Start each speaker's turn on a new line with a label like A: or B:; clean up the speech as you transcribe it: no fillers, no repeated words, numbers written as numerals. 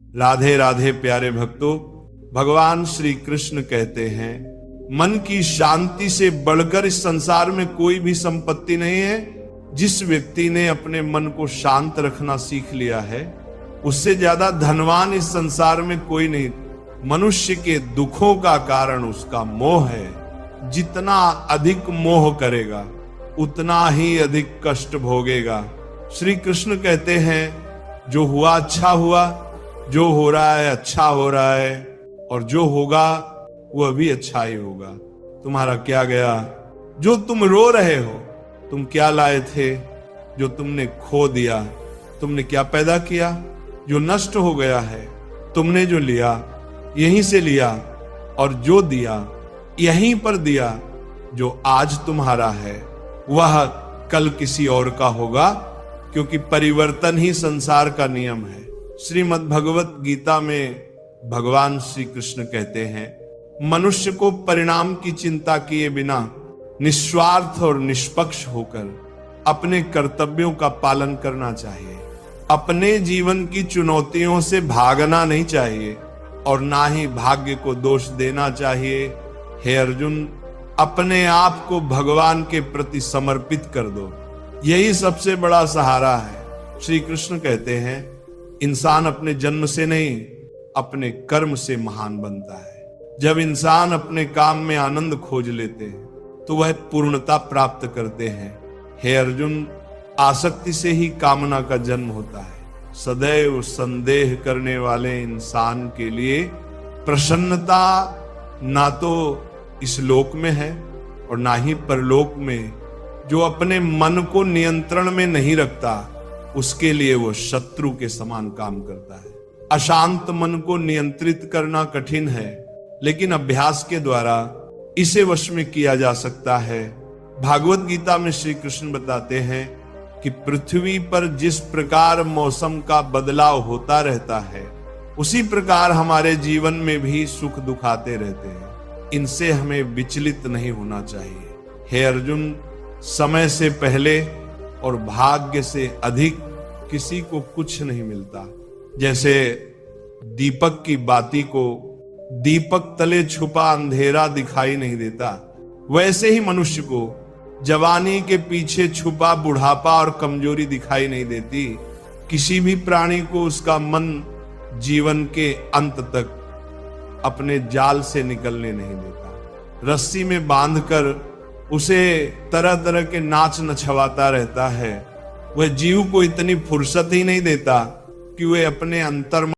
A: राधे राधे प्यारे भक्तों, भगवान श्री कृष्ण कहते हैं मन की शांति से बढ़कर इस संसार में कोई भी संपत्ति नहीं है। जिस व्यक्ति ने अपने मन को शांत रखना सीख लिया है उससे ज्यादा धनवान इस संसार में कोई नहीं। मनुष्य के दुखों का कारण उसका मोह है। जितना अधिक मोह करेगा उतना ही अधिक कष्ट भोगेगा। श्री कृष्ण कहते हैं जो हुआ अच्छा हुआ, जो हो रहा है अच्छा हो रहा है, और जो होगा वह भी अच्छा ही होगा। तुम्हारा क्या गया? जो तुम रो रहे हो, तुम क्या लाए थे जो तुमने खो दिया? तुमने क्या पैदा किया जो नष्ट हो गया है? तुमने जो लिया यहीं से लिया, और जो दिया यहीं पर दिया। जो आज तुम्हारा है वह कल किसी और का होगा, क्योंकि परिवर्तन ही संसार का नियम है। श्रीमद् भगवत गीता में भगवान श्री कृष्ण कहते हैं मनुष्य को परिणाम की चिंता किए बिना निस्वार्थ और निष्पक्ष होकर अपने कर्तव्यों का पालन करना चाहिए। अपने जीवन की चुनौतियों से भागना नहीं चाहिए और ना ही भाग्य को दोष देना चाहिए। हे अर्जुन, अपने आप को भगवान के प्रति समर्पित कर दो, यही सबसे बड़ा सहारा है। श्री कृष्ण कहते हैं इंसान अपने जन्म से नहीं अपने कर्म से महान बनता है। जब इंसान अपने काम में आनंद खोज लेते हैं तो वह पूर्णता प्राप्त करते हैं। हे अर्जुन, आसक्ति से ही कामना का जन्म होता है। सदैव संदेह करने वाले इंसान के लिए प्रसन्नता ना तो इस लोक में है और ना ही परलोक में। जो अपने मन को नियंत्रण में नहीं रखता उसके लिए वो शत्रु के समान काम करता है। अशांत मन को नियंत्रित करना कठिन है, लेकिन अभ्यास के द्वारा इसे वश में किया जा सकता है। भागवत गीता में श्री कृष्ण बताते हैं कि पृथ्वी पर जिस प्रकार मौसम का बदलाव होता रहता है उसी प्रकार हमारे जीवन में भी सुख दुख आते रहते हैं। इनसे हमें विचलित नहीं होना चाहिए। हे अर्जुन, समय से पहले और भाग्य से अधिक किसी को कुछ नहीं मिलता। जैसे दीपक की बाती को दीपक तले छुपा अंधेरा दिखाई नहीं देता, वैसे ही मनुष्य को जवानी के पीछे छुपा बुढ़ापा और कमजोरी दिखाई नहीं देती। किसी भी प्राणी को उसका मन जीवन के अंत तक अपने जाल से निकलने नहीं देता। रस्सी में बांधकर उसे तरह तरह के नाच नछवाता रहता है। वह जीव को इतनी फुर्सत ही नहीं देता कि वह अपने अंतर